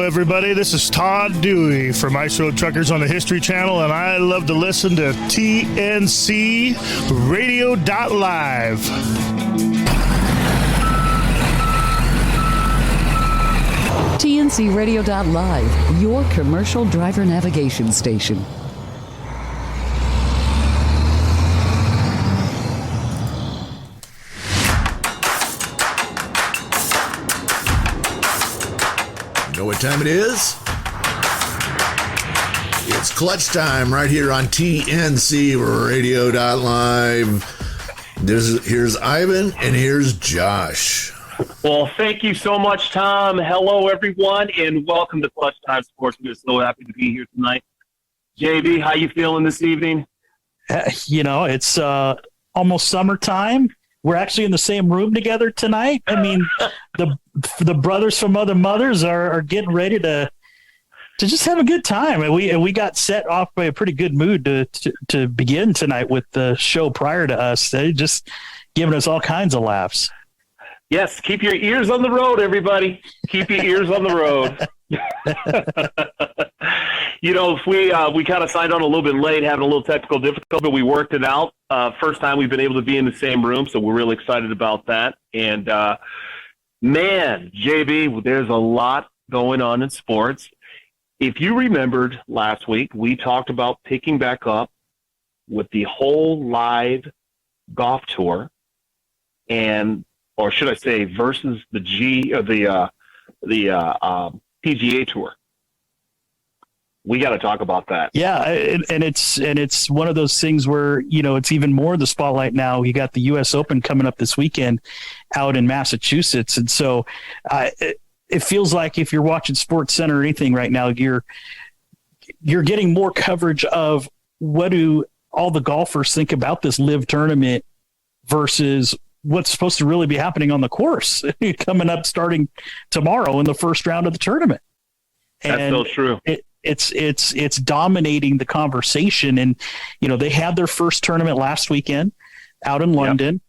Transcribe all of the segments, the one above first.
everybody. This is Todd Dewey from Ice Road Truckers on the History Channel, and I love to listen to TNCRadio.LIVE. TNCRadio.LIVE, your commercial driver navigation station. Know what time it is? It's clutch time right here on TNCRadio.LIVE. Here's Ivan and here's Josh. Well, thank you so much, Tom. Hello, everyone, and welcome to Clutch Time Sports. We're so happy to be here tonight. JB, how you feeling this evening? It's almost summertime. We're actually in the same room together tonight. I mean, the brothers from other mothers are getting ready to just have a good time. And we got set off by a pretty good mood to begin tonight with the show prior to us. They just giving us all kinds of laughs. Yes, keep your ears on the road, everybody. Keep your ears on the road. If we kind of signed on a little bit late, having a little technical difficulty, but we worked it out. First time we've been able to be in the same room, so we're really excited about that. And, man, JB, there's a lot going on in sports. If you remembered last week, we talked about picking back up with the whole live golf tour, or should I say, versus the PGA Tour. We got to talk about that. Yeah, and it's one of those things where it's even more the spotlight now. You got the U.S. Open coming up this weekend out in Massachusetts, and so it feels like if you're watching Sports Center or anything right now, you're getting more coverage of what do all the golfers think about this LIV tournament versus what's supposed to really be happening on the course coming up starting tomorrow in the first round of the tournament. That's so true. It's dominating the conversation. And, they had their first tournament last weekend out in London.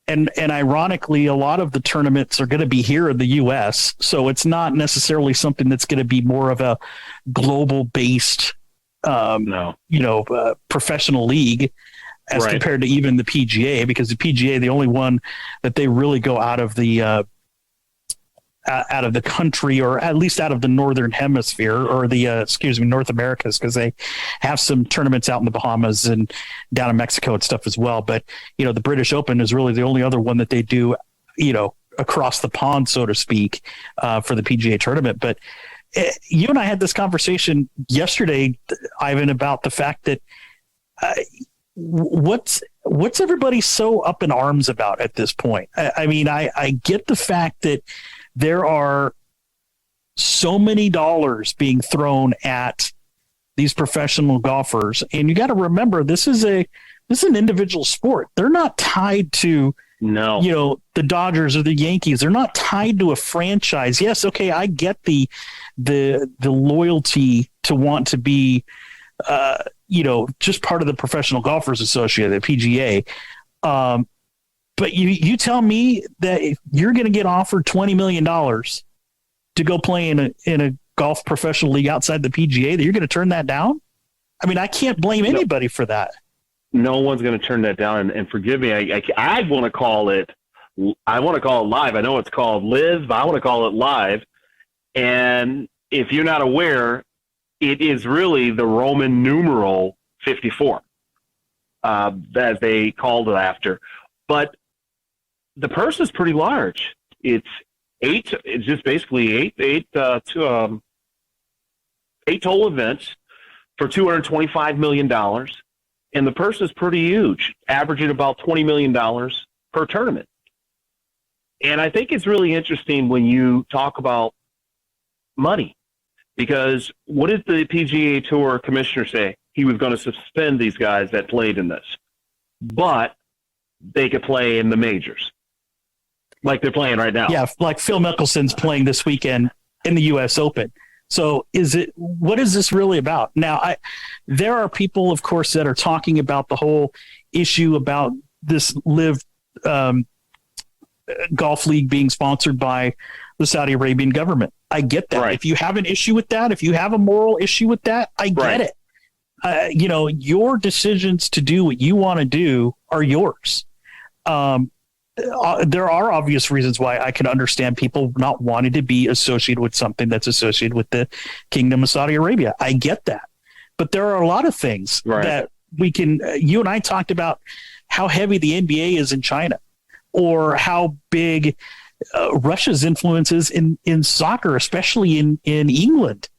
Yep. And ironically, a lot of the tournaments are going to be here in the US. So it's not necessarily something that's going to be more of a global based, professional league as compared to even the PGA, because the PGA, the only one that they really go out of the country, or at least out of the Northern Hemisphere, or North Americas, because they have some tournaments out in the Bahamas and down in Mexico and stuff as well. But, the British Open is really the only other one that they do, across the pond, so to speak, for the PGA tournament. But you and I had this conversation yesterday, Ivan, about the fact that, what's everybody so up in arms about at this point? I mean, I get the fact that there are so many dollars being thrown at these professional golfers, and you got to remember this is an individual sport. They're not tied to the Dodgers or the Yankees. They're not tied to a franchise. Yes, okay, I get the loyalty to want to be just part of the Professional Golfers Association, the PGA. But you tell me that if you're going to get offered $20 million to go play in a golf professional league outside the PGA, that you're going to turn that down? I mean, I can't blame anybody for that. No one's going to turn that down. And forgive me, I want to call it live. I know it's called LIV, but I want to call it live. And if you're not aware, it is really the Roman numeral 54, as they called it after. But the purse is pretty large. It's just basically eight total events for $225 million. And the purse is pretty huge, averaging about $20 million per tournament. And I think it's really interesting when you talk about money, because what did the PGA Tour commissioner say? He was going to suspend these guys that played in this, but they could play in the majors like they're playing right now. Yeah, like Phil Mickelson's playing this weekend in the U.S. Open. So what is this really about? Now, there are people, of course, that are talking about the whole issue about this LIV golf league being sponsored by the Saudi Arabian government. I get that. Right. If you have an issue with that, if you have a moral issue with that, I get it. Your decisions to do what you want to do are yours. There are obvious reasons why I can understand people not wanting to be associated with something that's associated with the Kingdom of Saudi Arabia. I get that. But there are a lot of things that we can, you and I talked about how heavy the NBA is in China, or how big Russia's influence is in soccer, especially in England.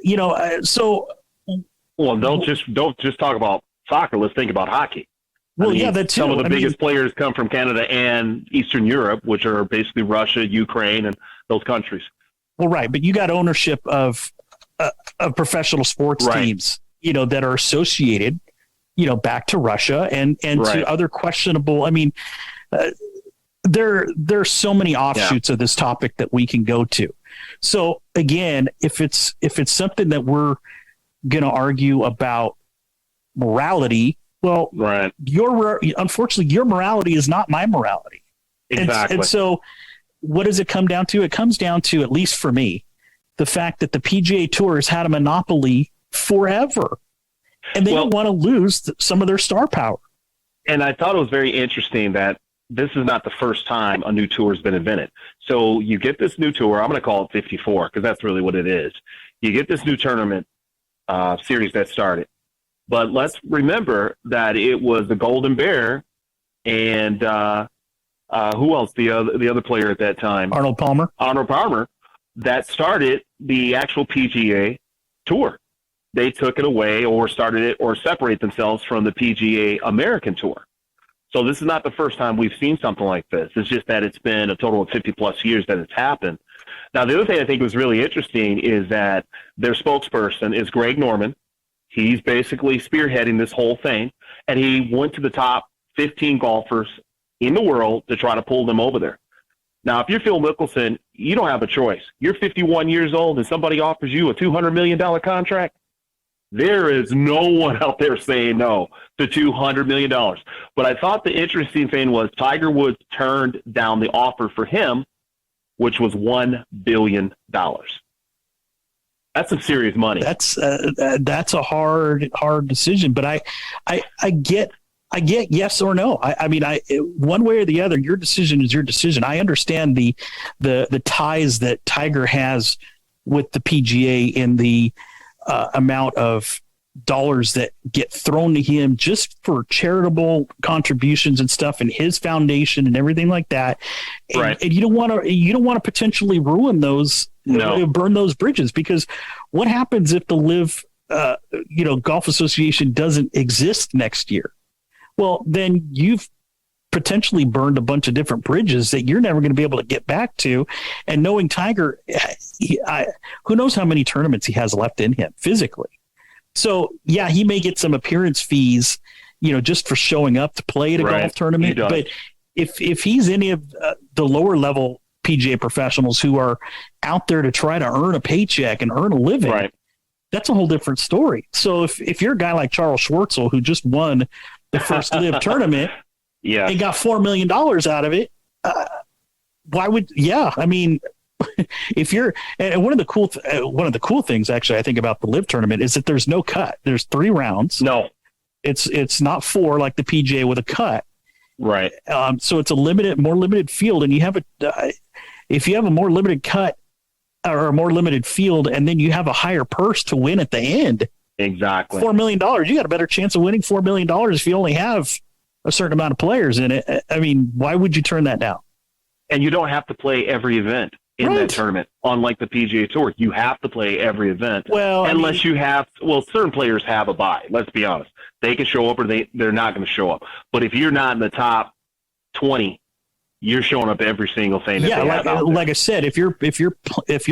Well, don't just talk about soccer. Let's think about hockey. Well, that too. Some of the biggest players come from Canada and Eastern Europe, which are basically Russia, Ukraine, and those countries. Well, right, but you got ownership of professional sports teams, that are associated, back to Russia and to other questionable. I mean, there's so many offshoots of this topic that we can go to. So again, if it's something that we're going to argue about morality, well, unfortunately, your morality is not my morality. Exactly. And so what does it come down to? It comes down to, at least for me, the fact that the PGA Tour has had a monopoly forever, and they don't want to lose some of their star power. And I thought it was very interesting that this is not the first time a new tour has been invented. So you get this new tour. I'm going to call it 54 because that's really what it is. You get this new tournament series that started. But let's remember that it was the Golden Bear and who else? The other player at that time? Arnold Palmer, that started the actual PGA Tour. They took it away or started it or separate themselves from the PGA American Tour. So this is not the first time we've seen something like this. It's just that it's been a total of 50-plus years that it's happened. Now, the other thing I think was really interesting is that their spokesperson is Greg Norman. He's basically spearheading this whole thing, and he went to the top 15 golfers in the world to try to pull them over there. Now, if you're Phil Mickelson, you don't have a choice. You're 51 years old, and somebody offers you a $200 million contract. There is no one out there saying no to $200 million. But I thought the interesting thing was Tiger Woods turned down the offer for him, which was $1 billion. That's some serious money. That's a hard decision, but I get yes or no. I mean, one way or the other, your decision is your decision. I understand the ties that Tiger has with the PGA and the amount of dollars that get thrown to him just for charitable contributions and stuff, and his foundation and everything like that. And you don't want to potentially ruin those. Burn those bridges, because what happens if the LIV Golf Association doesn't exist next year? Well, then you've potentially burned a bunch of different bridges that you're never going to be able to get back to. And knowing Tiger, who knows how many tournaments he has left in him physically. So yeah, he may get some appearance fees, just for showing up to play at a golf tournament. But if he's any of the lower level PGA professionals who are out there to try to earn a paycheck and earn a living, that's a whole different story. So if you're a guy like Charles Schwartzel, who just won the first LIV tournament and got $4 million out of it, why would, I mean, if you're, and one of the cool things actually, I think about the LIV tournament is that there's no cut. There's 3 rounds. No, it's not 4 like the PGA with a cut. Right. So it's more limited field, and you have if you have a more limited cut or a more limited field, and then you have a higher purse to win at the end. Exactly. $4 million. You got a better chance of winning $4 million if you only have a certain amount of players in it. I mean, why would you turn that down? And you don't have to play every event in that tournament. Unlike the PGA Tour, you have to play every event. Well, unless you have, certain players have a bye. Let's be honest. They can show up or they're not going to show up. But if you're not in the top 20, you're showing up every single thing. Like I said, if you're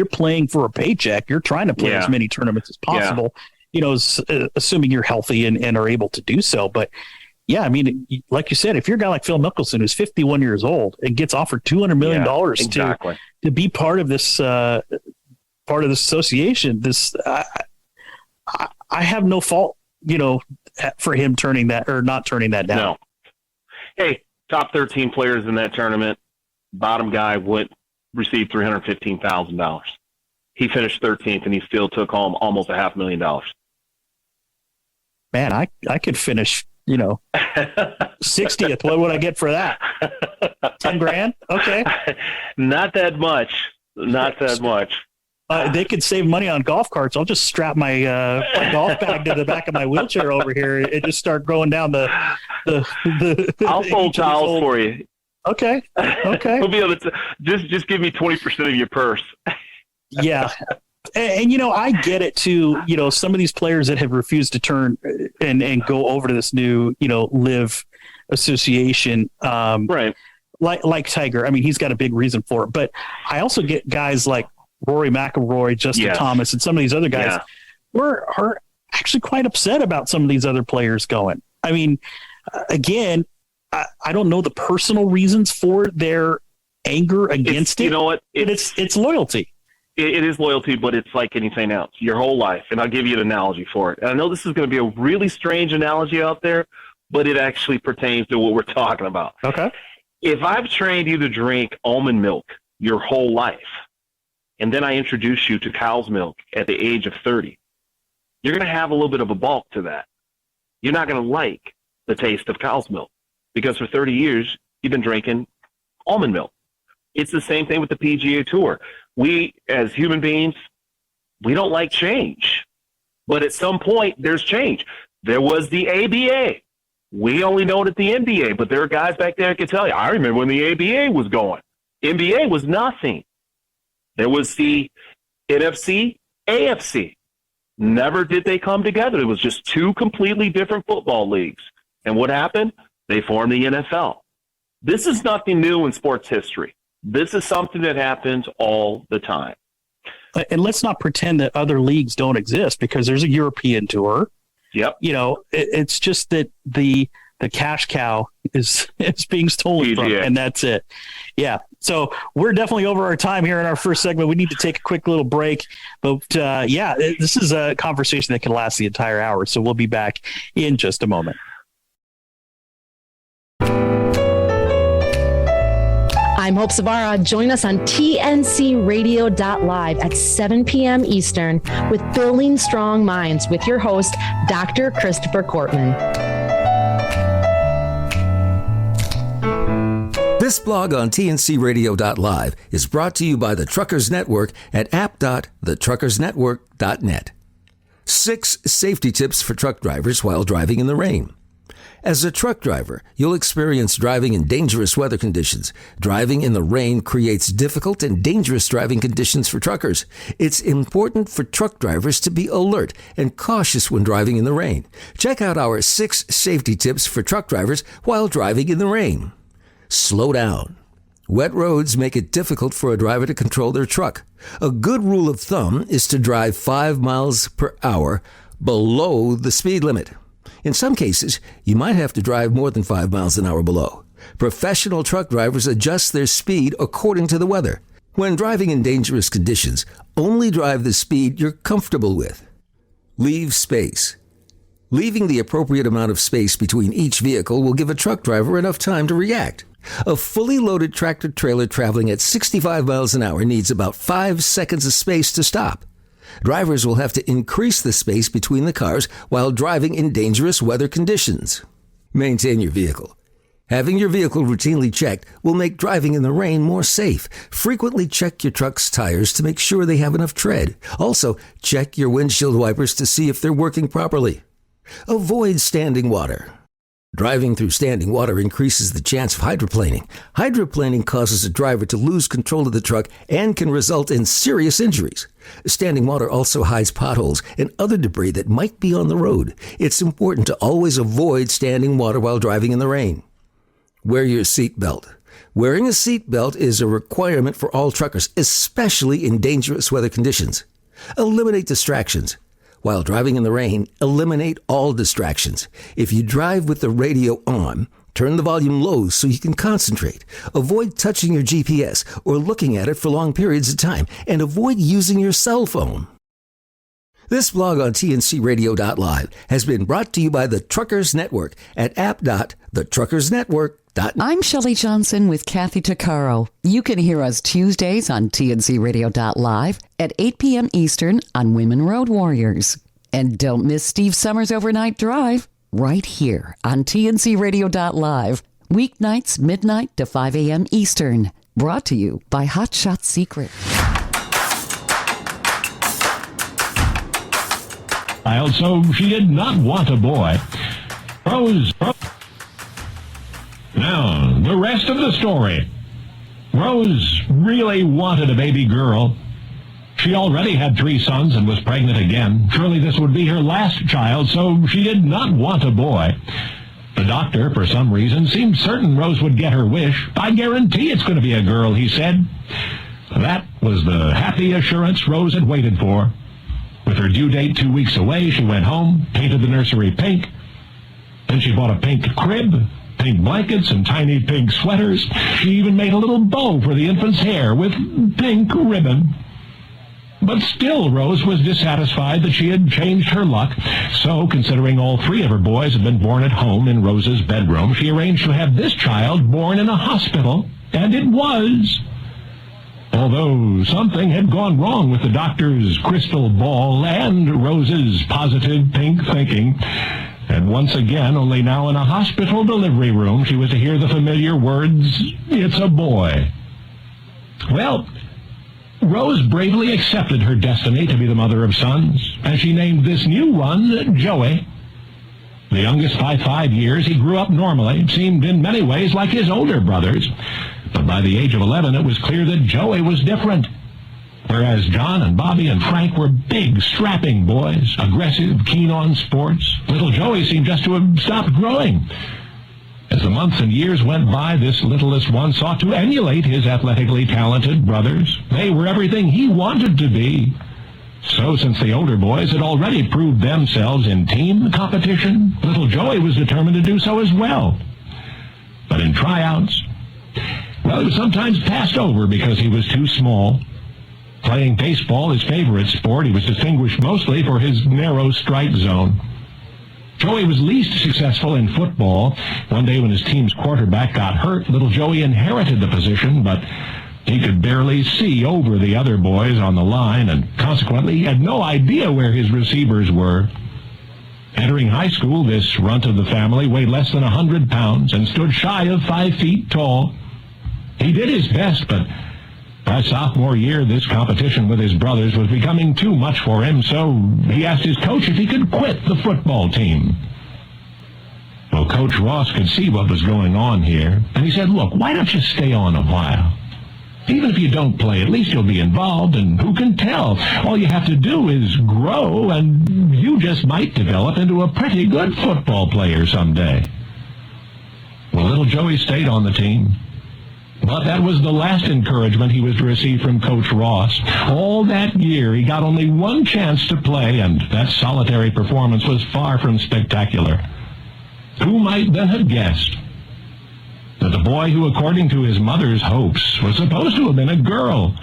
playing for a paycheck, you're trying to play as many tournaments as possible. Assuming you're healthy and are able to do so. But yeah, I mean, like you said, if you're a guy like Phil Mickelson, who's 51 years old and gets offered $200 million to be part of this association, I have no fault, for him turning that or not turning that down. No. Hey, top 13 players in that tournament, bottom guy would receive $315,000. He finished 13th, and he still took home almost $500,000. Man, I could finish, 60th. What would I get for that? 10 grand? Okay. Not that much. Not that much. They could save money on golf carts. I'll just strap my golf bag to the back of my wheelchair over here and just start going down the I'll fold towels for you. Okay. We'll be able to just give me 20% of your purse. Yeah. And I get it too. Some of these players that have refused to turn and go over to this new, LIVE association, right? Like Tiger. I mean, he's got a big reason for it. But I also get guys like Rory McIlroy, Justin Thomas, and some of these other guys are actually quite upset about some of these other players going. I mean, again, I don't know the personal reasons for their anger against it. You know what? It's loyalty. It is loyalty, but it's like anything else. Your whole life, and I'll give you an analogy for it. And I know this is going to be a really strange analogy out there, but it actually pertains to what we're talking about. Okay. If I've trained you to drink almond milk your whole life, and then I introduce you to cow's milk at the age of 30, you're going to have a little bit of a balk to that. You're not going to like the taste of cow's milk because for 30 years, you've been drinking almond milk. It's the same thing with the PGA Tour. We, as human beings, we don't like change. But at some point, there's change. There was the ABA. We only know it at the NBA, but there are guys back there that can tell you, I remember when the ABA was going. NBA was nothing. There was the NFC, AFC. Never did they come together. It was just two completely different football leagues. And what happened? They formed the NFL. This is nothing new in sports history. This is something that happens all the time. And let's not pretend that other leagues don't exist because there's a European tour. Yep. It's just that the cash cow is being stolen from, and that's it. Yeah. So we're definitely over our time here in our first segment. We need to take a quick little break. But this is a conversation that can last the entire hour. So we'll be back in just a moment. I'm Hope Savara. Join us on TNCRadio.LIVE at 7 p.m. Eastern with Building Strong Minds with your host, Dr. Christopher Cortman. This blog on TNCRadio.LIVE is brought to you by the Truckers Network at app.thetruckersnetwork.net. 6 safety tips for truck drivers while driving in the rain. As a truck driver, you'll experience driving in dangerous weather conditions. Driving in the rain creates difficult and dangerous driving conditions for truckers. It's important for truck drivers to be alert and cautious when driving in the rain. Check out our 6 safety tips for truck drivers while driving in the rain. Slow down. Wet roads make it difficult for a driver to control their truck. A good rule of thumb is to drive 5 miles per hour below the speed limit. In some cases, you might have to drive more than 5 miles an hour below. Professional truck drivers adjust their speed according to the weather. When driving in dangerous conditions, only drive the speed you're comfortable with. Leave space. Leaving the appropriate amount of space between each vehicle will give a truck driver enough time to react. A fully loaded tractor-trailer traveling at 65 miles an hour needs about 5 seconds of space to stop. Drivers will have to increase the space between the cars while driving in dangerous weather conditions. Maintain your vehicle. Having your vehicle routinely checked will make driving in the rain more safe. Frequently check your truck's tires to make sure they have enough tread. Also, check your windshield wipers to see if they're working properly. Avoid standing water. Driving through standing water increases the chance of hydroplaning. Hydroplaning causes a driver to lose control of the truck and can result in serious injuries. Standing water also hides potholes and other debris that might be on the road. It's important to always avoid standing water while driving in the rain. Wear your seatbelt. Wearing a seatbelt is a requirement for all truckers, especially in dangerous weather conditions. Eliminate distractions. While driving in the rain, eliminate all distractions. If you drive with the radio on, turn the volume low so you can concentrate. Avoid touching your GPS or looking at it for long periods of time, and avoid using your cell phone. This blog on TNCRadio.LIVE has been brought to you by the Truckers Network at app.thetruckersnetwork.net. I'm Shelley Johnson with Kathy Tuccaro. You can hear us Tuesdays on TNCRadio.LIVE at 8 p.m. Eastern on Women Road Warriors. And don't miss Steve Summers' Overnight Drive right here on TNCRadio.LIVE. Weeknights, midnight to 5 a.m. Eastern. Brought to you by Hot Shot Secret. So she did not want a boy. Rose. Now, the rest of the story. Rose really wanted a baby girl. She already had 3 sons and was pregnant again. Surely this would be her last child, so she did not want a boy. The doctor, for some reason, seemed certain Rose would get her wish. I guarantee it's going to be a girl, he said. That was the happy assurance Rose had waited for. With her due date 2 weeks away, she went home, painted the nursery pink. Then she bought a pink crib, pink blankets, and tiny pink sweaters. She even made a little bow for the infant's hair with pink ribbon. But still, Rose was dissatisfied that she had changed her luck. So, considering all 3 of her boys had been born at home in Rose's bedroom, she arranged to have this child born in a hospital. And it was. Although something had gone wrong with the doctor's crystal ball and Rose's positive pink thinking. And once again, only now in a hospital delivery room, she was to hear the familiar words, "It's a boy." Well, Rose bravely accepted her destiny to be the mother of sons, and she named this new one Joey. The youngest by 5 years, he grew up normally, seemed in many ways like his older brothers. But by the age of 11, it was clear that Joey was different. Whereas John and Bobby and Frank were big, strapping boys, aggressive, keen on sports, little Joey seemed just to have stopped growing. As the months and years went by, this littlest one sought to emulate his athletically talented brothers. They were everything he wanted to be. So since the older boys had already proved themselves in team competition, little Joey was determined to do so as well. But in tryouts, well, he was sometimes passed over because he was too small. Playing baseball, his favorite sport, he was distinguished mostly for his narrow strike zone. Joey was least successful in football. One day when his team's quarterback got hurt, little Joey inherited the position, but he could barely see over the other boys on the line, and consequently he had no idea where his receivers were. Entering high school, this runt of the family weighed less than 100 pounds and stood shy of 5 feet tall. He did his best, but by sophomore year, this competition with his brothers was becoming too much for him, so he asked his coach if he could quit the football team. Well, Coach Ross could see what was going on here, and he said, "Look, why don't you stay on a while? Even if you don't play, at least you'll be involved, and who can tell? All you have to do is grow, and you just might develop into a pretty good football player someday." Well, little Joey stayed on the team. But that was the last encouragement he was to receive from Coach Ross. All that year, he got only one chance to play, and that solitary performance was far from spectacular. Who might then have guessed that the boy who, according to his mother's hopes, was supposed to have been a girl,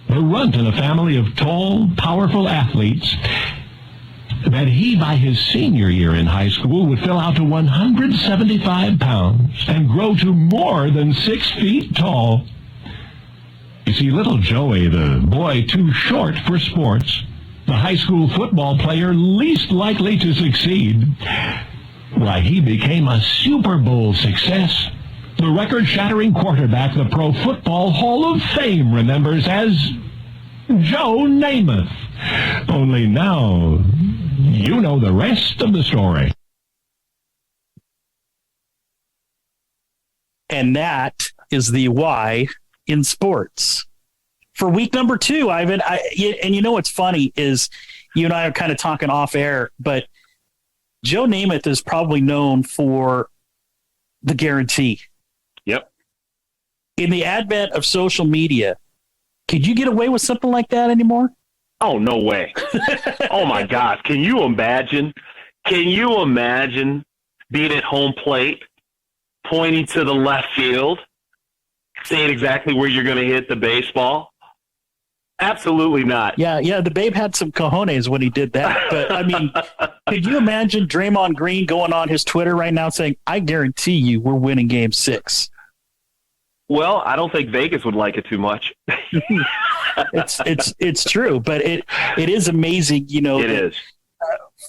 the runt in a family of tall, powerful athletes, that he, by his senior year in high school, would fill out to 175 pounds and grow to more than 6 feet tall. You see, little Joey, the boy too short for sports, the high school football player least likely to succeed, why, he became a Super Bowl success. The record-shattering quarterback the Pro Football Hall of Fame remembers as Joe Namath. Only now, you know the rest of the story. And that is the why in sports. For week number 2, Ivan, and you know what's funny is you and I are kind of talking off air, but Joe Namath is probably known for the guarantee. Yep. In the advent of social media, could you get away with something like that anymore? Oh, no way. Oh, my God. Can you imagine? Can you imagine being at home plate, pointing to the left field, saying exactly where you're going to hit the baseball? Absolutely not. Yeah. The Babe had some cojones when he did that. But I mean, could you imagine Draymond Green going on his Twitter right now saying, "I guarantee you, we're winning Game 6"? Well, I don't think Vegas would like it too much. It's true, but it is amazing. It is.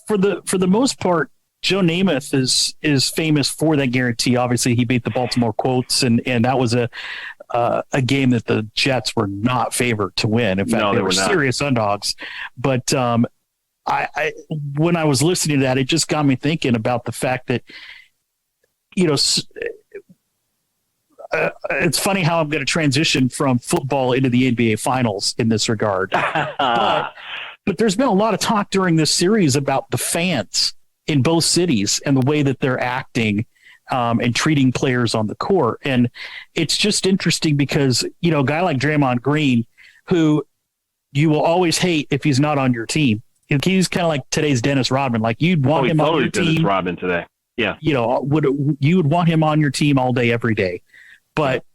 For the most part, Joe Namath is famous for that guarantee. Obviously, he beat the Baltimore Colts, and that was a game that the Jets were not favored to win. In fact, they were serious underdogs. But I when I was listening to that, it just got me thinking about the fact that it's funny how I'm going to transition from football into the NBA Finals in this regard. But there's been a lot of talk during this series about the fans in both cities and the way that they're acting and treating players on the court. And it's just interesting because, a guy like Draymond Green, who you will always hate if he's not on your team. He's kind of like today's Dennis Rodman. Like you'd want him on your team. Dennis Rodman today. Yeah. You would want him on your team all day, every day. But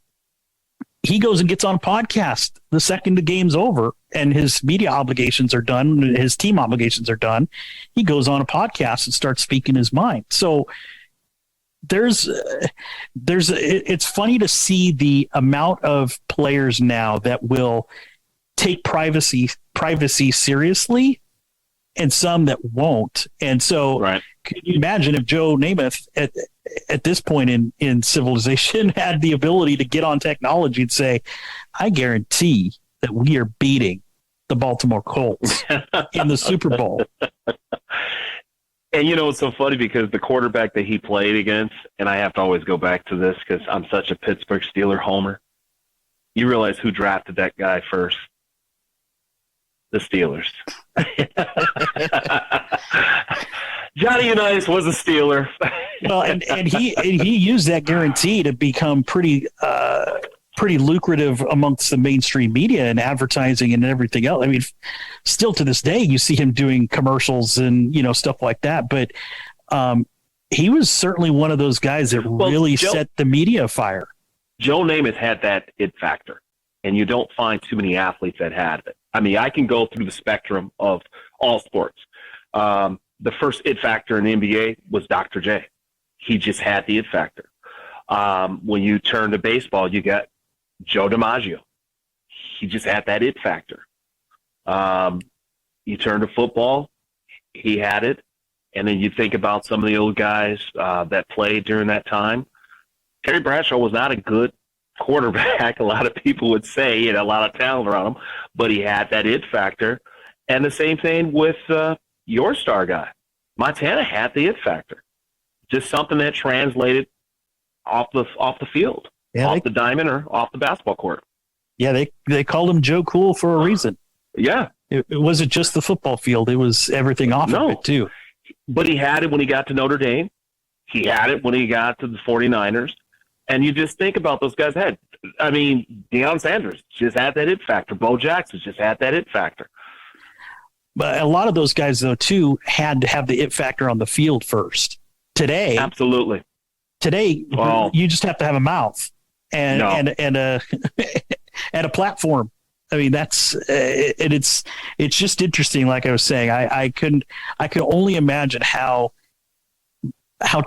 he goes and gets on a podcast the second the game's over and his media obligations are done, his team obligations are done. He goes on a podcast and starts speaking his mind. So it's funny to see the amount of players now that will take privacy seriously and some that won't. And so Can you imagine if Joe Namath at this point in civilization had the ability to get on technology and say, "I guarantee that we are beating the Baltimore Colts in the Super Bowl." And it's so funny because the quarterback that he played against, and I have to always go back to this because I'm such a Pittsburgh Steeler homer. You realize who drafted that guy first? The Steelers. Johnny Unitas was a Steeler. Well, and he used that guarantee to become pretty lucrative amongst the mainstream media and advertising and everything else. I mean, still to this day, you see him doing commercials and stuff like that. But he was certainly one of those guys that really set the media afire. Joe Namath had that it factor, and you don't find too many athletes that had it. I mean, I can go through the spectrum of all sports. The first it factor in the NBA was Dr. J. He just had the it factor. When you turn to baseball, you got Joe DiMaggio. He just had that it factor. You turn to football, he had it. And then you think about some of the old guys that played during that time. Terry Bradshaw was not a good quarterback. A lot of people would say he had a lot of talent around him, but he had that it factor. And the same thing with your star guy. Montana had the it factor. Just something that translated off the field, off the diamond or off the basketball court. Yeah, they called him Joe Cool for a reason. Yeah. It wasn't just the football field. It was everything off of it, too. But he had it when he got to Notre Dame. He had it when he got to the 49ers. And you just think about those guys had. I mean, Deion Sanders just had that it factor. Bo Jackson just had that it factor. But a lot of those guys, though, too, had to have the it factor on the field first. Today, absolutely. Today, you just have to have a mouth and a and a platform. I mean, that's it's just interesting. Like I was saying, I could only imagine how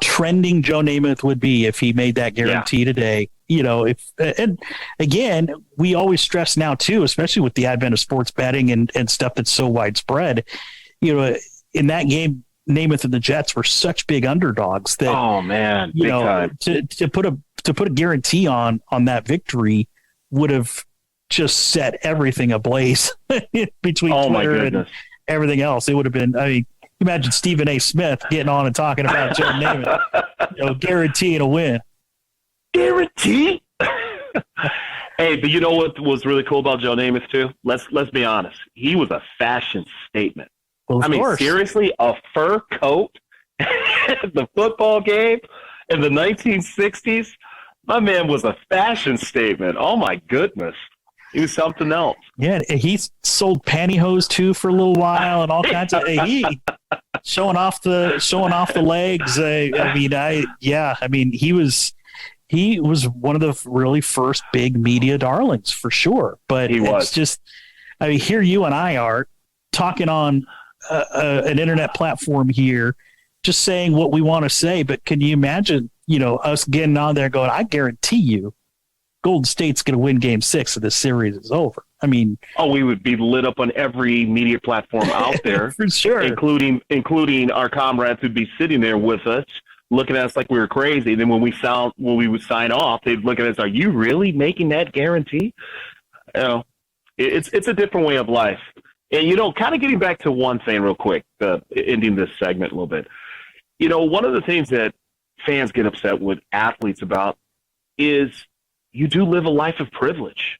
trending Joe Namath would be if he made that guarantee today. And again, we always stress now too, especially with the advent of sports betting and stuff that's so widespread. In that game, Namath and the Jets were such big underdogs that big time. to put a guarantee on that victory would have just set everything ablaze between Twitter and everything else. It would have been. I mean, imagine Stephen A. Smith getting on and talking about Joe Namath, guaranteeing a win. Guarantee. Hey, but you know what was really cool about Joe Namath too? Let's be honest. He was a fashion statement. Well, I mean, seriously, a fur coat at the football game in the 1960s. My man was a fashion statement. Oh my goodness, he was something else. Yeah, he sold pantyhose too for a little while and all kinds of. He showing off the legs. I mean, he was one of the really first big media darlings for sure. But it's just I mean, here you and I are talking on an internet platform here, just saying what we want to say. But can you imagine, us getting on there going, I guarantee you Golden State's going to win Game 6 of this series is over. I mean, we would be lit up on every media platform out there, for sure, including our comrades who'd be sitting there with us, looking at us like we were crazy. Then when we would sign off, they'd look at us, are you really making that guarantee? It's a different way of life. And, kind of getting back to one thing real quick, ending this segment a little bit. One of the things that fans get upset with athletes about is you do live a life of privilege.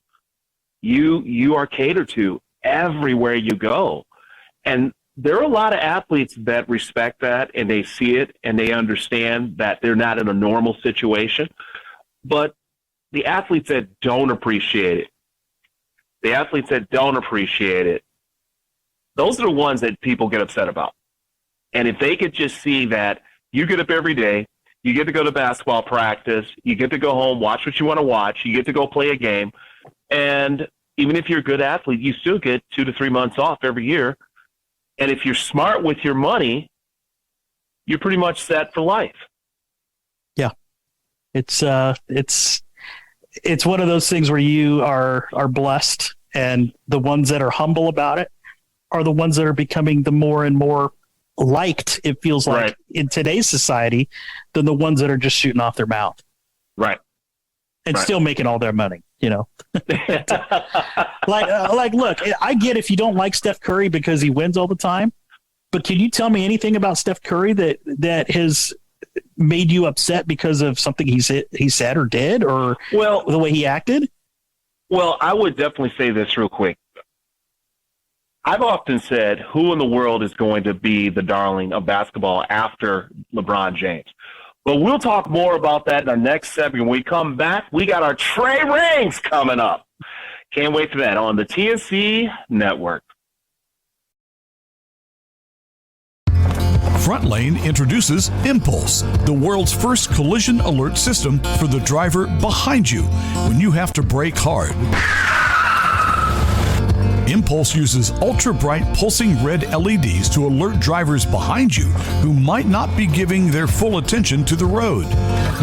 You are catered to everywhere you go. And there are a lot of athletes that respect that, and they see it, and they understand that they're not in a normal situation. But the athletes that don't appreciate it, those are the ones that people get upset about. And if they could just see that you get up every day, you get to go to basketball practice, you get to go home, watch what you want to watch, you get to go play a game, and even if you're a good athlete, you still get 2 to 3 months off every year. And if you're smart with your money, you're pretty much set for life. Yeah. It's one of those things where you are blessed, and the ones that are humble about it are the ones that are becoming the more and more liked, it feels like, right, in today's society, than the ones that are just shooting off their mouth. Right. And still making all their money, Look, I get if you don't like Steph Curry because he wins all the time, but can you tell me anything about Steph Curry that has made you upset because of something he said or did, or the way he acted? Well, I would definitely say this real quick. I've often said, who in the world is going to be the darling of basketball after LeBron James? But we'll talk more about that in our next segment. When we come back, we got our Trey Rings coming up. Can't wait for that on the TNC Network. Front Lane introduces Impulse, the world's first collision alert system for the driver behind you when you have to brake hard. Impulse uses ultra-bright pulsing red LEDs to alert drivers behind you who might not be giving their full attention to the road.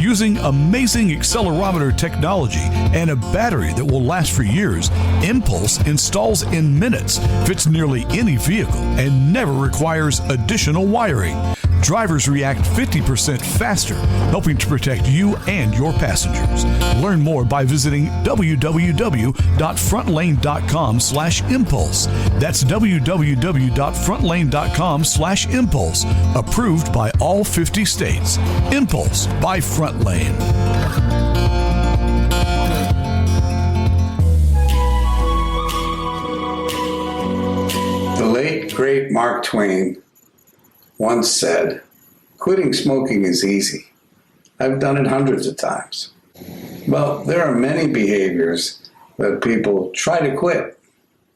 Using amazing accelerometer technology and a battery that will last for years, Impulse installs in minutes, fits nearly any vehicle, and never requires additional wiring. Drivers react 50% faster, helping to protect you and your passengers. Learn more by visiting www.frontlane.com/impulse. That's www.frontlane.com/impulse. Approved by all 50 states. Impulse by Front Lane. The late, great Mark Twain once said, "Quitting smoking is easy. I've done it hundreds of times." Well, there are many behaviors that people try to quit.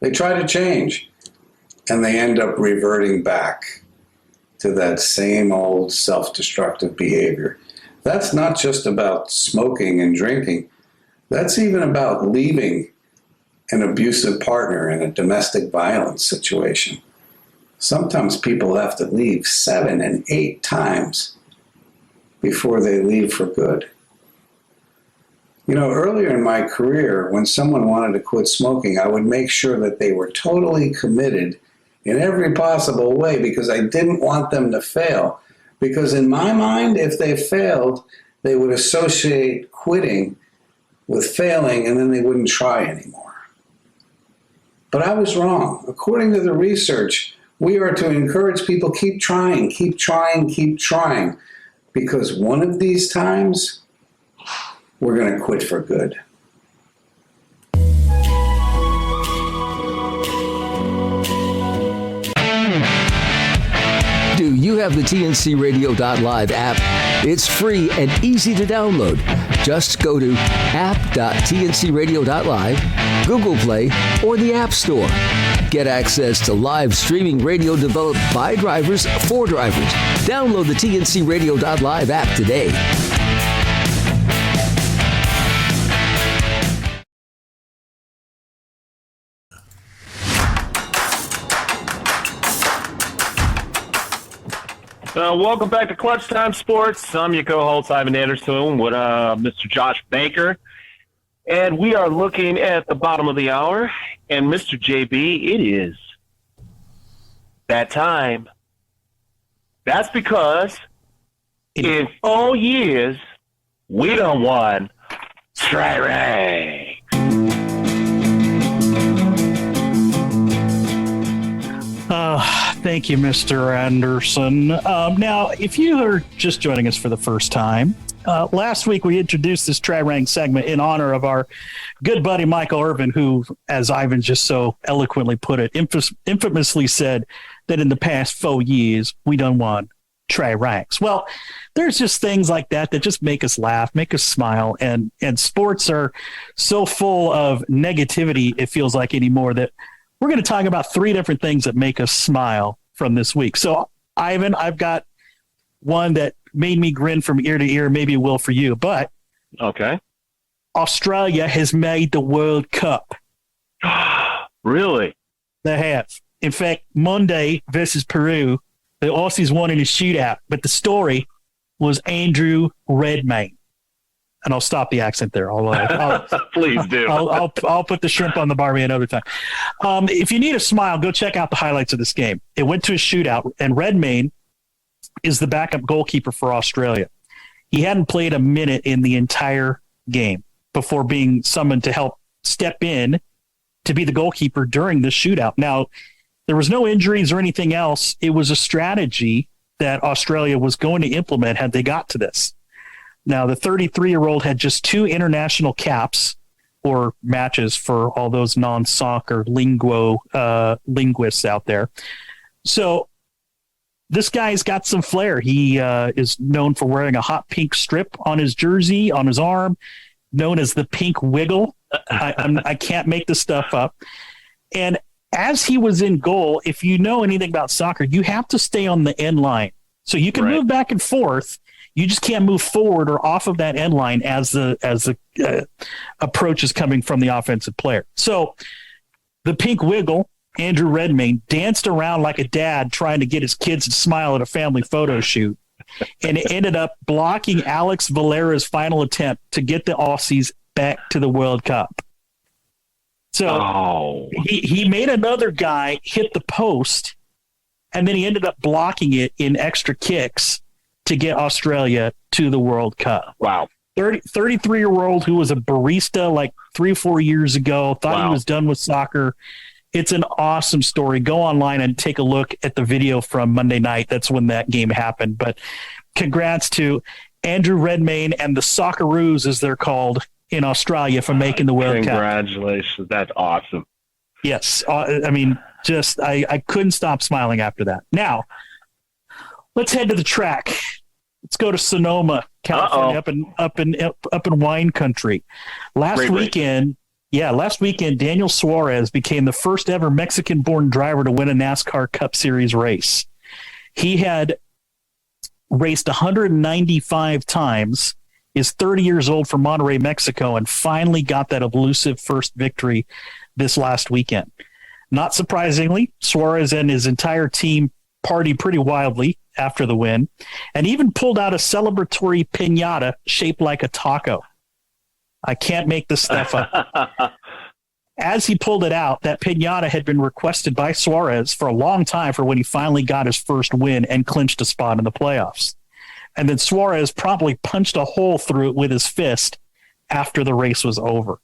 They try to change, and they end up reverting back to that same old self-destructive behavior. That's not just about smoking and drinking. That's even about leaving an abusive partner in a domestic violence situation. Sometimes people have to leave 7 and 8 times before they leave for good. Earlier in my career, when someone wanted to quit smoking, I would make sure that they were totally committed in every possible way because I didn't want them to fail. Because in my mind, if they failed, they would associate quitting with failing, and then they wouldn't try anymore. But I was wrong. According to the research, we are to encourage people, keep trying, keep trying, keep trying. Because one of these times, we're going to quit for good. Do you have the TNCRadio.LIVE app? It's free and easy to download. Just go to app.tncradio.live, Google Play, or the App Store. Get access to live streaming radio developed by drivers for drivers. Download the TNCRadio.LIVE app today. Welcome back to Clutch Time Sports. I'm your co-host, Ivan Anderson, with Mr. Josh Baker. And we are looking at the bottom of the hour. And Mr. JB, it is that time. That's because in 4 years, we done won Suarez. Thank you, Mr. Anderson. Now, if you are just joining us for the first time, last week we introduced this Tri-Rank segment in honor of our good buddy Michael Irvin, who, as Ivan just so eloquently put it, infamously said that in the past 4 years, we done won Tri-Ranks. Well, there's just things like that that just make us laugh, make us smile, and sports are so full of negativity, it feels like anymore, that we're going to talk about 3 different things that make us smile from this week. So, Ivan, I've got one that made me grin from ear to ear. Maybe it will for you, but okay. Australia has made the World Cup. Really? They have. In fact, Monday versus Peru, the Aussies won in a shootout, but the story was Andrew Redmayne. And I'll stop the accent there. Please do. I'll put the shrimp on the barbie another time. If you need a smile, go check out the highlights of this game. It went to a shootout, and Redmayne is the backup goalkeeper for Australia. He hadn't played a minute in the entire game before being summoned to help step in to be the goalkeeper during the shootout. Now, there was no injuries or anything else. It was a strategy that Australia was going to implement had they got to this. Now, the 33-year-old had just 2 international caps or matches for all those non-soccer linguists out there. So this guy's got some flair. He is known for wearing a hot pink strip on his jersey, on his arm, known as the Pink Wiggle. I can't make this stuff up. And as he was in goal, if you know anything about soccer, you have to stay on the end line. So you can move back and forth. You just can't move forward or off of that end line as the approach is coming from the offensive player. So the Pink Wiggle, Andrew Redmayne, danced around like a dad trying to get his kids to smile at a family photo shoot, and it ended up blocking Alex Valera's final attempt to get the Aussies back to the World Cup. So he made another guy hit the post, and then he ended up blocking it in extra kicks to get Australia to the World Cup. Wow. 33-year-old who was a barista like 3 or 4 years ago, thought he was done with soccer. It's an awesome story. Go online and take a look at the video from Monday night. That's when that game happened. But congrats to Andrew Redmayne and the Socceroos, as they're called in Australia, for making the World Cup. Congratulations. That's awesome. Yes. I mean, just I couldn't stop smiling after that. Now, let's head to the track. Let's go to Sonoma, California, up in wine country. Last weekend, Daniel Suarez became the first ever Mexican-born driver to win a NASCAR Cup Series race. He had raced 195 times, is 30 years old, from Monterrey, Mexico, and finally got that elusive first victory this last weekend. Not surprisingly, Suarez and his entire team partied pretty wildly after the win, and even pulled out a celebratory piñata shaped like a taco. I can't make this stuff up. As he pulled it out, that piñata had been requested by Suarez for a long time for when he finally got his first win and clinched a spot in the playoffs. And then Suarez promptly punched a hole through it with his fist after the race was over.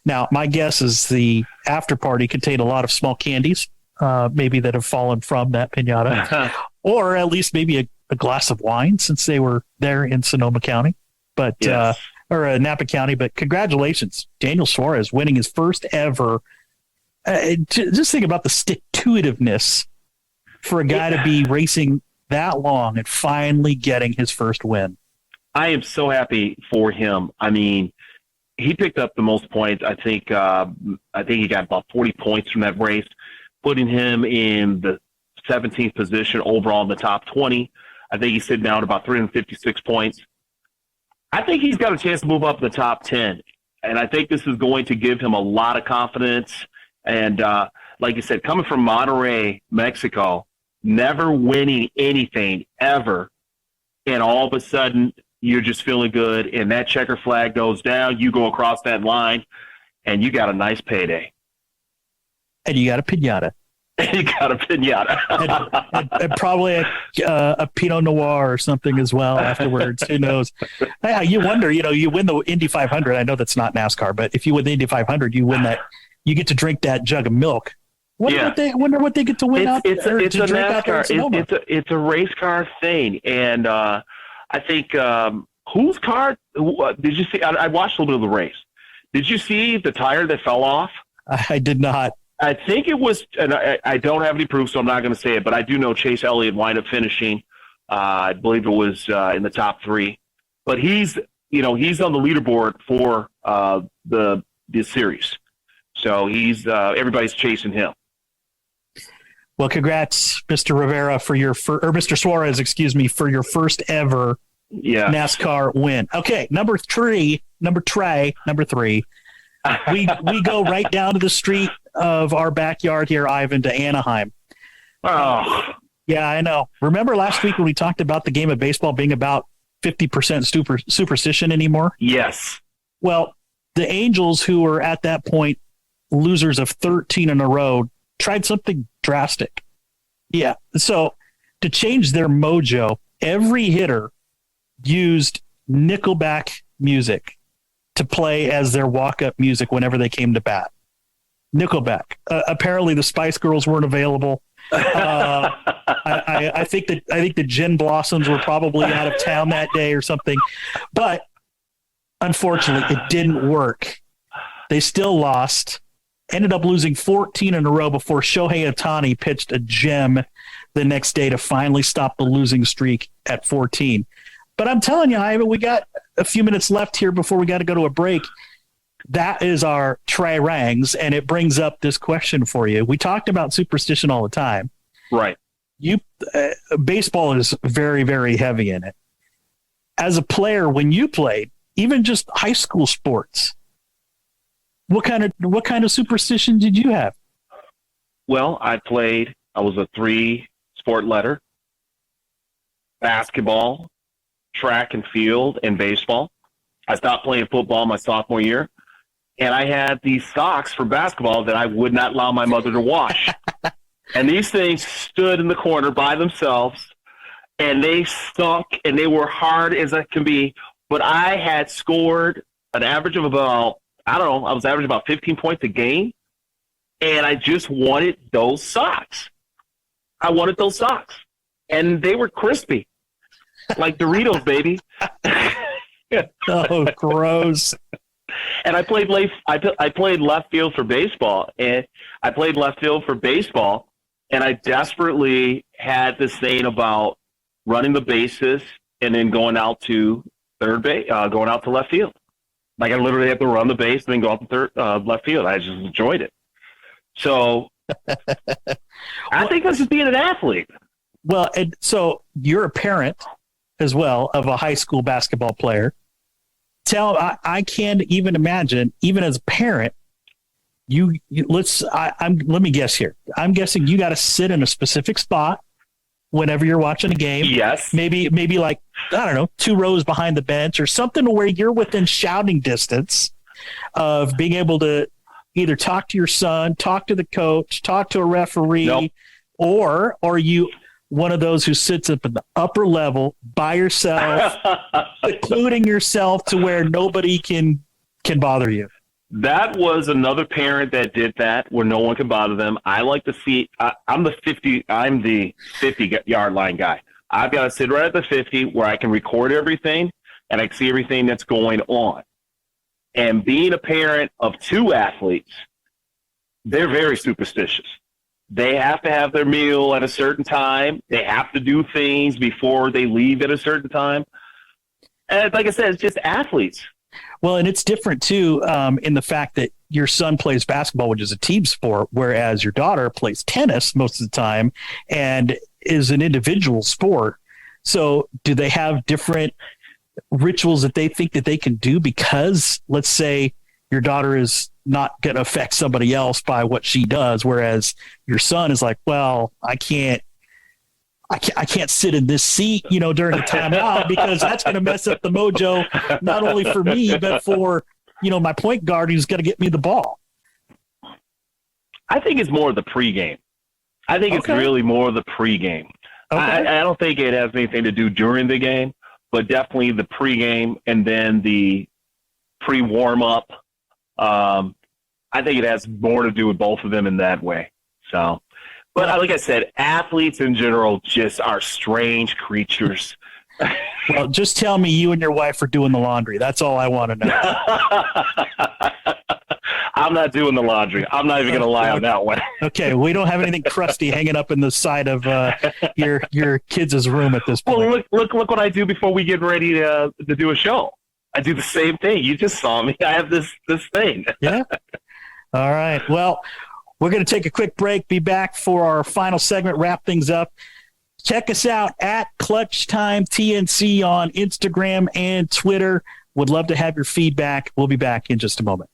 Now, my guess is the after party contained a lot of small candies, maybe that have fallen from that piñata, or at least maybe a glass of wine, since they were there in Sonoma County, or Napa County. But congratulations, Daniel Suarez, winning his first ever. Just think about the stick-to-itiveness for a guy to be racing that long and finally getting his first win. I am so happy for him. I mean, he picked up the most points. I think he got about 40 points from that race, putting him in the 17th position overall in the top 20. I think he's sitting down at about 356 points. I think he's got a chance to move up to the top 10. And I think this is going to give him a lot of confidence. And like you said, coming from Monterrey, Mexico, never winning anything ever, and all of a sudden you're just feeling good, and that checker flag goes down, you go across that line, and you got a nice payday. And you got a piñata. You got a piñata. and probably a Pinot Noir or something as well afterwards. Who knows? You wonder, you win the Indy 500. I know that's not NASCAR, but if you win the Indy 500, you win that. You get to drink that jug of milk. Wonder what they get to win out there. It's a NASCAR. It's a race car thing, and I think whose car? Did you see? I watched a little bit of the race. Did you see the tire that fell off? I did not. I think it was, and I don't have any proof, so I'm not going to say it, but I do know Chase Elliott wound up finishing. I believe it was in the top 3. But he's on the leaderboard for the series. So he's everybody's chasing him. Well, congrats, Mr. Rivera, or Mr. Suarez, excuse me, for your first ever NASCAR win. Okay, number three. We go right down to the street of our backyard here, Ivan, to Anaheim. Oh. Yeah, I know. Remember last week when we talked about the game of baseball being about 50% superstition anymore? Yes. Well, the Angels, who were at that point losers of 13 in a row, tried something drastic. Yeah. So to change their mojo, every hitter used Nickelback music to play as their walk-up music whenever they came to bat. Nickelback. Apparently the Spice Girls weren't available. I think the Gin Blossoms were probably out of town that day or something. But unfortunately, it didn't work. They still lost. Ended up losing 14 in a row before Shohei Ohtani pitched a gem the next day to finally stop the losing streak at 14. But I'm telling you, Ivan, we got a few minutes left here before we got to go to a break. That is our Tri-Rangs, and it brings up this question for you. We talked about superstition all the time. Right. Baseball is very, very heavy in it. As a player, when you played, even just high school sports, what kind of superstition did you have? Well, I was a 3-sport letter: basketball, track and field, and baseball. I stopped playing football my sophomore year, and I had these socks for basketball that I would not allow my mother to wash. And these things stood in the corner by themselves, and they stunk, and they were hard as I can be. But I had scored an average of about, I was averaging about 15 points a game, and I just wanted those socks. I wanted those socks, and they were crispy, like Doritos, baby. Oh, gross. And I played left field for baseball, and I desperately had this thing about running the bases and then going out to third base, going out to left field. Like I literally had to run the base and then go out to left field. I just enjoyed it. So I think that's just being an athlete. Well, and so you're a parent as well of a high school basketball player. I can't even imagine, even as a parent, let me guess here. I'm guessing you got to sit in a specific spot whenever you're watching a game. Yes. Maybe like, I don't know, 2 rows behind the bench or something where you're within shouting distance of being able to either talk to your son, talk to the coach, talk to a referee, Nope. or are you one of those who sits up in the upper level by yourself, secluding yourself to where nobody can bother you? That was another parent that did that where no one can bother them. I like to see, I'm the 50-yard line guy. I've got to sit right at the 50 where I can record everything and I can see everything that's going on. And being a parent of 2 athletes, they're very superstitious. They have to have their meal at a certain time. They have to do things before they leave at a certain time. And like I said, it's just athletes. Well, and it's different, too, in the fact that your son plays basketball, which is a team sport, whereas your daughter plays tennis most of the time and is an individual sport. So do they have different rituals that they think that they can do because, let's say, your daughter is not going to affect somebody else by what she does, whereas your son is like, well, I can't I can't sit in this seat, during the timeout because that's going to mess up the mojo, not only for me, but for, my point guard who's going to get me the ball. I think it's more the pregame. I think it's really more the pregame. Okay. I don't think it has anything to do during the game, but definitely the pregame and then the pre-warm-up. I think it has more to do with both of them in that way. So, but like I said, athletes in general just are strange creatures. Well, just tell me you and your wife are doing the laundry. That's all I want to know. I'm not doing the laundry. I'm not even going to lie on that one. Okay, we don't have anything crusty hanging up in the side of your kids' room at this point. Well, look what I do before we get ready to do a show. I do the same thing. You just saw me. I have this thing. Yeah. All right. Well, we're going to take a quick break, be back for our final segment, wrap things up. Check us out at Clutch Time TNC on Instagram and Twitter. Would love to have your feedback. We'll be back in just a moment.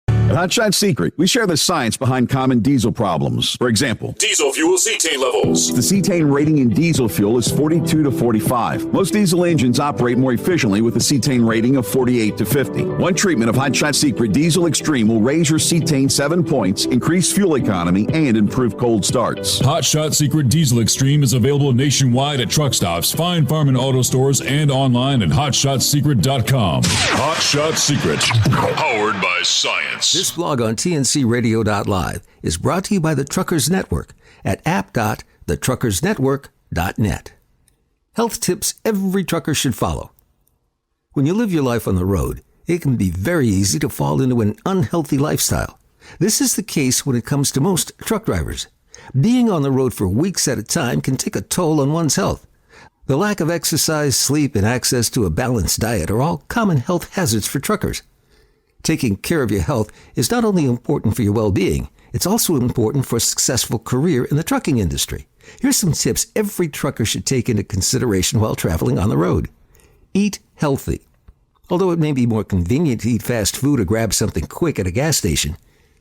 At Hot Shot Secret, we share the science behind common diesel problems. For example, diesel fuel cetane levels. The cetane rating in diesel fuel is 42 to 45. Most diesel engines operate more efficiently with a cetane rating of 48 to 50. One treatment of Hot Shot Secret Diesel Extreme will raise your cetane 7 points, increase fuel economy, and improve cold starts. Hot Shot Secret Diesel Extreme is available nationwide at truck stops, fine farm and auto stores, and online at hotshotsecret.com. Hot Shot Secret, powered by science. This blog on TNCRadio.LIVE is brought to you by the Truckers Network at app.thetruckersnetwork.net. Health tips every trucker should follow. When you live your life on the road, it can be very easy to fall into an unhealthy lifestyle. This is the case when it comes to most truck drivers. Being on the road for weeks at a time can take a toll on one's health. The lack of exercise, sleep, and access to a balanced diet are all common health hazards for truckers. Taking care of your health is not only important for your well-being, it's also important for a successful career in the trucking industry. Here's some tips every trucker should take into consideration while traveling on the road. Eat healthy. Although it may be more convenient to eat fast food or grab something quick at a gas station,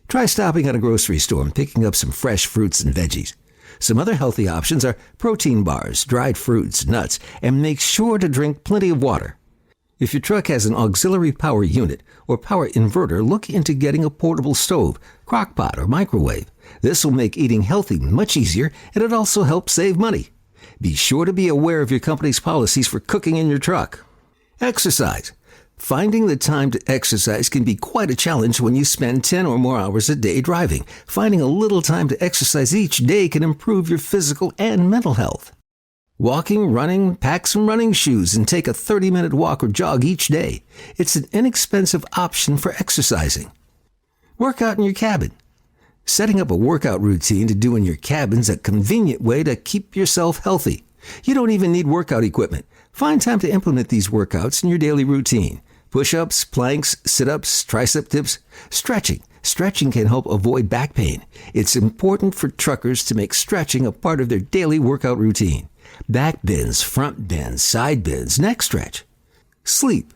try stopping at a grocery store and picking up some fresh fruits and veggies. Some other healthy options are protein bars, dried fruits, nuts, and make sure to drink plenty of water. If your truck has an auxiliary power unit or power inverter, look into getting a portable stove, crock pot, or microwave. This will make eating healthy much easier, and it also helps save money. Be sure to be aware of your company's policies for cooking in your truck. Exercise. Finding the time to exercise can be quite a challenge when you spend 10 or more hours a day driving. Finding a little time to exercise each day can improve your physical and mental health. Walking, running, pack some running shoes and take a 30-minute walk or jog each day. It's an inexpensive option for exercising. Work out in your cabin. Setting up a workout routine to do in your cabin's a convenient way to keep yourself healthy. You don't even need workout equipment. Find time to implement these workouts in your daily routine. Push-ups, planks, sit-ups, tricep dips, stretching. Stretching can help avoid back pain. It's important for truckers to make stretching a part of their daily workout routine. Back bends, front bends, side bends, neck stretch. Sleep.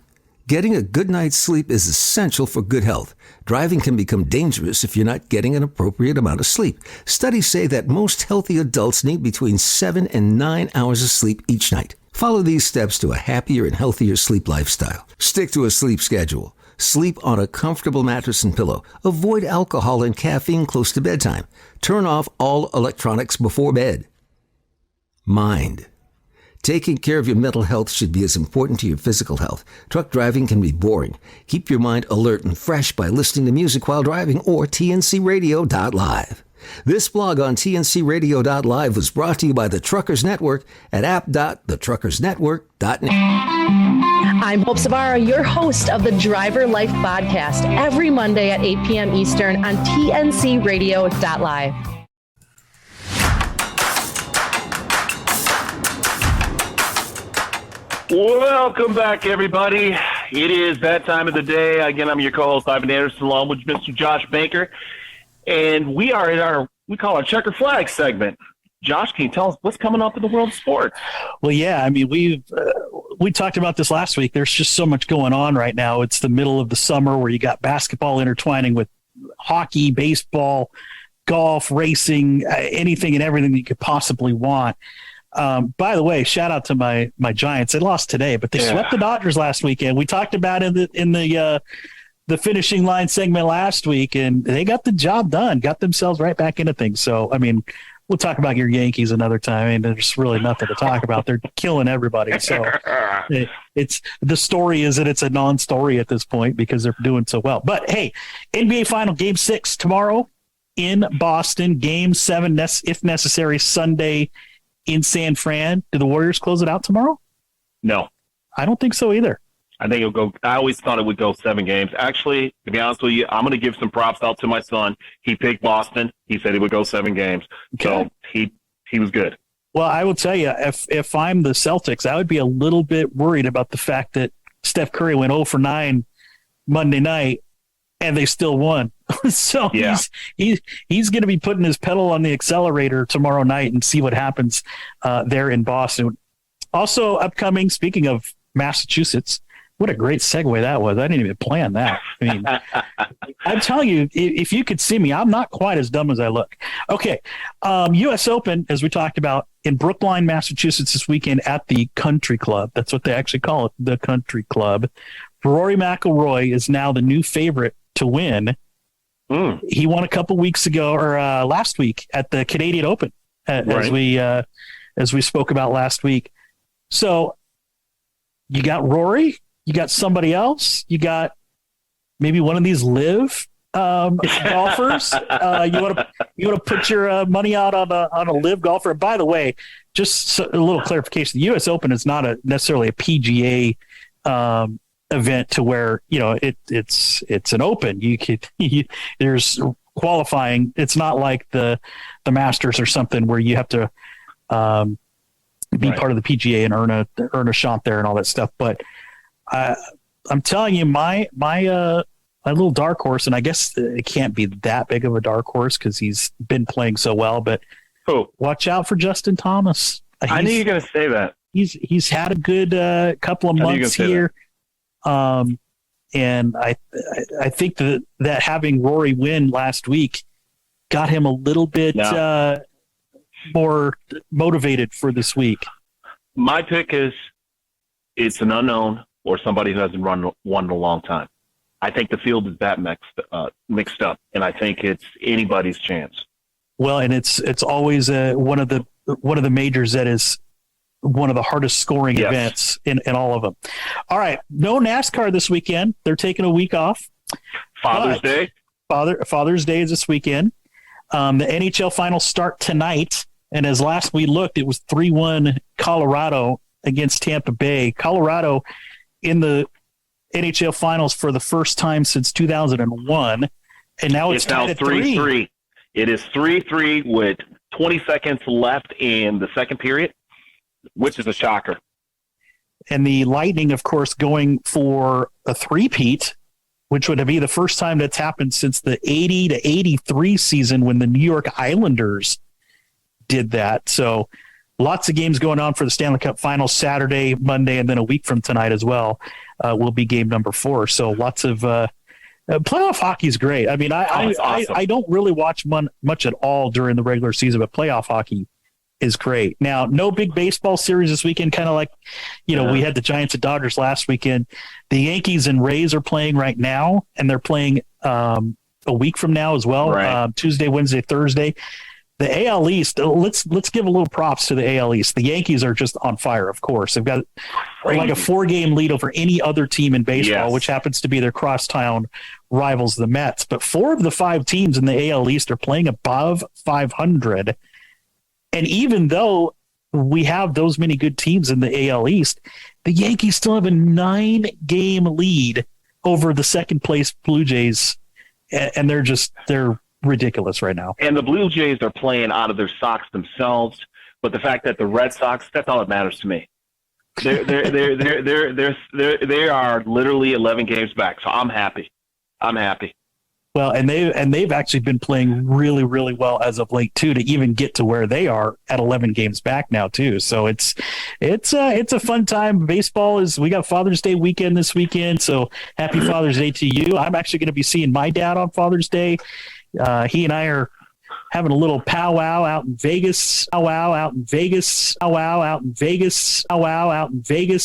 Getting a good night's sleep is essential for good health. Driving can become dangerous if you're not getting an appropriate amount of sleep. Studies say that most healthy adults need between 7 and 9 hours of sleep each night. Follow these steps to a happier and healthier sleep lifestyle. Stick to a sleep schedule. Sleep on a comfortable mattress and pillow. Avoid alcohol and caffeine close to bedtime. Turn off all electronics before bed. Mind. Taking care of your mental health should be as important to your physical health. Truck driving can be boring. Keep your mind alert and fresh by listening to music while driving or TNCRadio.LIVE. This blog on TNCRadio.LIVE was brought to you by the Truckers Network at app.thetruckersnetwork.net. I'm Hope Savara, your host of the Driver Life Podcast, every Monday at 8 p.m. Eastern on TNCRadio.LIVE. Welcome back, everybody. It is that time of the day. Again, I'm your co-host, Ivan Anderson, along with Mr. Josh Banker. And we are in we call our checker flag segment. Josh, can you tell us what's coming up in the world of sports? Well, yeah, I mean, we talked about this last week. There's just so much going on right now. It's the middle of the summer where you got basketball intertwining with hockey, baseball, golf, racing, anything and everything that you could possibly want. By the way, shout out to my Giants. They lost today, but they swept the Dodgers last weekend. We talked about it in the finishing line segment last week, and they got the job done, got themselves right back into things. So, I mean, we'll talk about your Yankees another time. I mean, there's really nothing to talk about. They're killing everybody. So it's the story is that it's a non-story at this point because they're doing so well. But hey, NBA Final Game 6 tomorrow in Boston. Game 7, if necessary, Sunday in San Fran. Do the Warriors close it out tomorrow? No, I don't think so either. I think it'll go. I always thought it would go 7 games. Actually, to be honest with you, I'm going to give some props out to my son. He picked Boston. He said he would go 7 games. Okay. So he was good. Well, I will tell you, if I'm the Celtics, I would be a little bit worried about the fact that Steph Curry went 0 for 9 Monday night, and they still won. So he's going to be putting his pedal on the accelerator tomorrow night and see what happens there in Boston. Also upcoming, speaking of Massachusetts, what a great segue that was. I didn't even plan that. I mean, I'm telling you, if you could see me, I'm not quite as dumb as I look. Okay. U.S. Open, as we talked about, in Brookline, Massachusetts this weekend at the Country Club. That's what they actually call it, the Country Club. Rory McIlroy is now the new favorite to win. He won a couple weeks ago, or last week, at the Canadian Open, as we spoke about last week. So you got Rory. You got somebody else. You got maybe one of these live golfers. You want to put your money out on a live golfer. And by the way, just a little clarification: the U.S. Open is not necessarily a PGA event to where it's an Open. There's qualifying. It's not like the Masters or something where you have to be part of the PGA and earn a shot there and all that stuff. But I'm telling you, my little dark horse, and I guess it can't be that big of a dark horse because he's been playing so well. But watch out for Justin Thomas. I knew you were going to say that. He's had a good couple of months here, and I think that having Rory win last week got him a little bit more motivated for this week. My pick is it's an unknown or somebody who hasn't won in a long time. I think the field is that mixed up, and I think it's anybody's chance. Well, and it's always one of the majors that is one of the hardest scoring events in all of them. All right, no NASCAR this weekend. They're taking a week off. Father's Day is this weekend. The NHL finals start tonight, and as last we looked, it was 3-1 Colorado against Tampa Bay. Colorado in the NHL finals for the first time since 2001, and now it's tied at 3-3. It is 3-3 with 20 seconds left in the second period, which is a shocker. And the Lightning, of course, going for a three-peat, which would be the first time that's happened since the 80 to 83 season when the New York Islanders did that. So lots of games going on for the Stanley Cup Finals Saturday, Monday, and then a week from tonight as well will be game number 4. So lots of playoff hockey is great. I mean, I don't really watch much at all during the regular season, but playoff hockey is great. Now, no big baseball series this weekend, kind of like, we had the Giants and Dodgers last weekend. The Yankees and Rays are playing right now, and they're playing a week from now as well, Tuesday, Wednesday, Thursday. The AL East, let's give a little props to the AL East. The Yankees are just on fire, of course. They've got like a 4-game lead over any other team in baseball, which happens to be their crosstown rivals, the Mets. But 4 of the 5 teams in the AL East are playing above 500. And even though we have those many good teams in the AL East, the Yankees still have a 9-game lead over the second place Blue Jays. And they're ridiculous right now. And the Blue Jays are playing out of their socks themselves. But the fact that the Red Sox, that's all that matters to me. They are literally 11 games back. So I'm happy. Well, and they've actually been playing really, really well as of late too, to even get to where they are at 11 games back now too. So it's a fun time. Baseball we got Father's Day weekend this weekend. So happy Father's Day to you. I'm actually going to be seeing my dad on Father's Day. He and I are having a little powwow out in Vegas. Powwow out in Vegas. Powwow out in Vegas. Powwow out in Vegas.